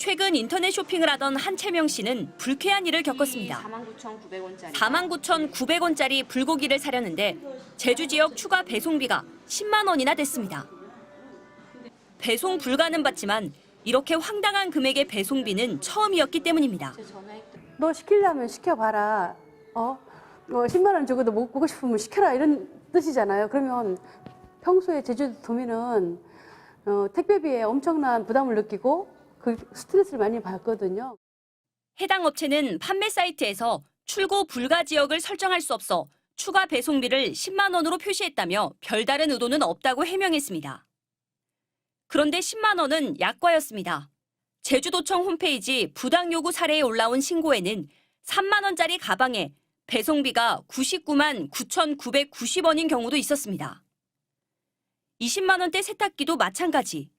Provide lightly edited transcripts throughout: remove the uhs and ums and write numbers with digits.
최근 인터넷 쇼핑을 하던 한채명 씨는 불쾌한 일을 겪었습니다. 49,900원짜리 불고기를 사려는데 제주 지역 추가 배송비가 10만 원이나 됐습니다. 배송 불가는 받지만 이렇게 황당한 금액의 배송비는 처음이었기 때문입니다. 너 시키려면 시켜봐라. 10만 원 주고도 먹고 싶으면 시켜라 이런 뜻이잖아요. 그러면 평소에 제주도 도민은 택배비에 엄청난 부담을 느끼고 그 스트레스를 많이 받거든요. 해당 업체는 판매 사이트에서 출고 불가 지역을 설정할 수 없어 추가 배송비를 10만 원으로 표시했다며 별다른 의도는 없다고 해명했습니다. 그런데 10만 원은 약과였습니다. 제주도청 홈페이지 부당 요구 사례에 올라온 신고에는 3만 원짜리 가방에 배송비가 99만 9,990원인 경우도 있었습니다. 20만 원대 세탁기도 마찬가지.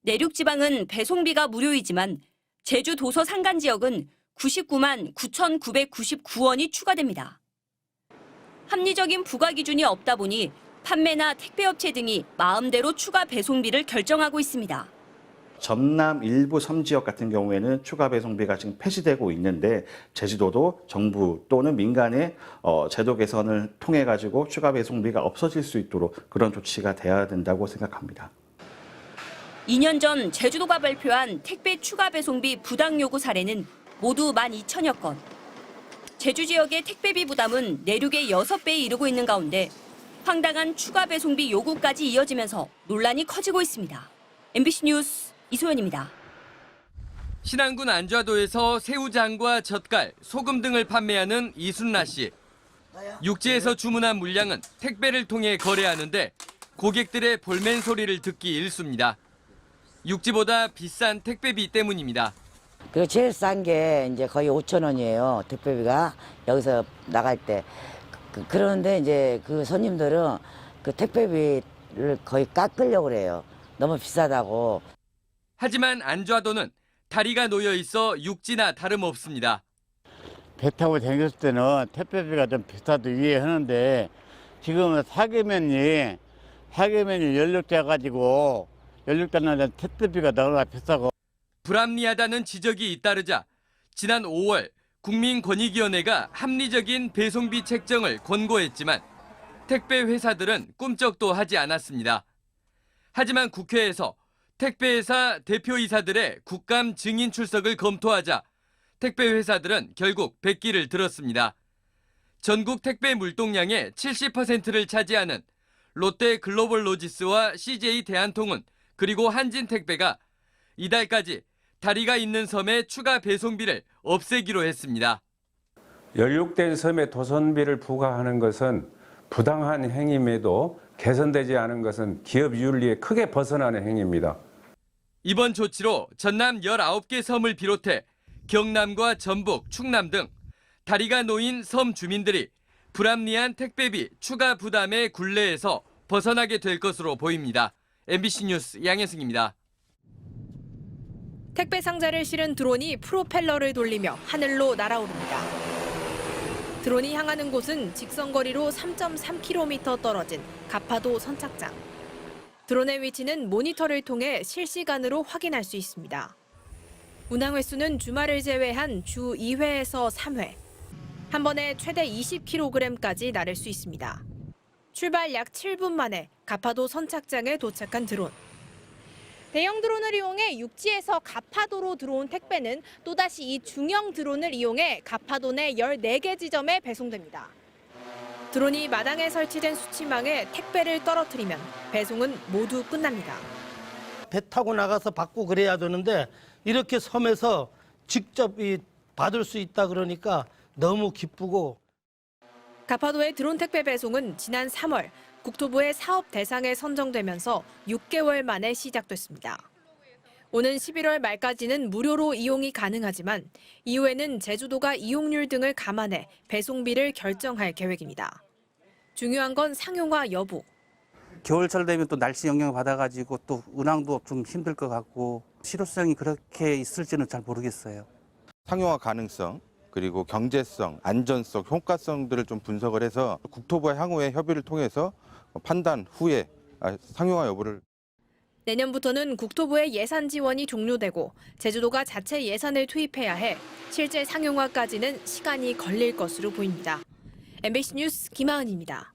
내륙 지방은 배송비가 무료이지만 제주 도서 산간 지역은 99만 9,999원이 추가됩니다. 합리적인 부과 기준이 없다 보니 판매나 택배업체 등이 마음대로 추가 배송비를 결정하고 있습니다. 전남 일부 섬지역 같은 경우에는 추가 배송비가 지금 폐지되고 있는데 제주도도 정부 또는 민간의 제도 개선을 통해 가지고 추가 배송비가 없어질 수 있도록 그런 조치가 돼야 된다고 생각합니다. 2년 전 제주도가 발표한 택배 추가 배송비 부당 요구 사례는 모두 12,000여 건. 제주 지역의 택배비 부담은 내륙의 6배에 이르고 있는 가운데 황당한 추가 배송비 요구까지 이어지면서 논란이 커지고 있습니다. MBC 뉴스 이소연입니다. 신안군 안좌도에서 새우장과 젓갈, 소금 등을 판매하는 이순라 씨. 육지에서 주문한 물량은 택배를 통해 거래하는데 고객들의 볼멘 소리를 듣기 일쑤입니다. 육지보다 비싼 택배비 때문입니다. 그리고 제일 싼 게 이제 거의 5,000원이에요. 택배비가 여기서 나갈 때. 그런데 이제 그 손님들은 그 택배비를 거의 깎으려고 그래요. 너무 비싸다고. 하지만 안좌도는 다리가 놓여 있어 육지나 다름없습니다. 배 타고 다녔을 때는 택배비가 좀 비싸도 이해하는데 지금은 사계면이 연륙돼가지고 연륙되는 택배비가 너무나 비싸고. 불합리하다는 지적이 잇따르자 지난 5월 국민권익위원회가 합리적인 배송비 책정을 권고했지만 택배 회사들은 꿈쩍도 하지 않았습니다. 하지만 국회에서 택배회사 대표이사들의 국감 증인 출석을 검토하자 택배 회사들은 결국 백기를 들었습니다. 전국 택배 물동량의 70%를 차지하는 롯데 글로벌 로지스와 CJ 대한통운 그리고 한진택배가 이달까지 다리가 있는 섬의 추가 배송비를 없애기로 했습니다. 연륙된 섬에 도선비를 부과하는 것은 부당한 행위임에도 개선되지 않은 것은 기업 윤리에 크게 벗어나는 행위입니다. 이번 조치로 전남 19개 섬을 비롯해 경남과 전북, 충남 등 다리가 놓인 섬 주민들이 불합리한 택배비 추가 부담의 굴레에서 벗어나게 될 것으로 보입니다. MBC 뉴스 양혜승입니다. 택배 상자를 실은 드론이 프로펠러를 돌리며 하늘로 날아오릅니다. 드론이 향하는 곳은 직선거리로 3.3km 떨어진 가파도 선착장. 드론의 위치는 모니터를 통해 실시간으로 확인할 수 있습니다. 운항 횟수는 주말을 제외한 주 2회에서 3회. 한 번에 최대 20kg까지 나를 수 있습니다. 출발 약 7분 만에 가파도 선착장에 도착한 드론. 대형 드론을 이용해 육지에서 가파도로 들어온 택배는 또다시 이 중형 드론을 이용해 가파도 내 14개 지점에 배송됩니다. 드론이 마당에 설치된 수치망에 택배를 떨어뜨리면 배송은 모두 끝납니다. 배 타고 나가서 받고 그래야 되는데 이렇게 섬에서 직접 받을 수 있다 그러니까 너무 기쁘고. 가파도의 드론 택배 배송은 지난 3월 국토부의 사업 대상에 선정되면서 6개월 만에 시작됐습니다. 오는 11월 말까지는 무료로 이용이 가능하지만 이후에는 제주도가 이용률 등을 감안해 배송비를 결정할 계획입니다. 중요한 건 상용화 여부. 겨울철 되면 또 날씨 영향을 받아가지고 또 운항도 좀 힘들 것 같고 실효성이 그렇게 있을지는 잘 모르겠어요. 상용화 가능성, 그리고 경제성, 안전성, 효과성들을 좀 분석을 해서 국토부와 향후의 협의를 통해서 판단 후에 상용화 여부를. 내년부터는 국토부의 예산 지원이 종료되고 제주도가 자체 예산을 투입해야 해 실제 상용화까지는 시간이 걸릴 것으로 보입니다. MBC 뉴스 김하은입니다.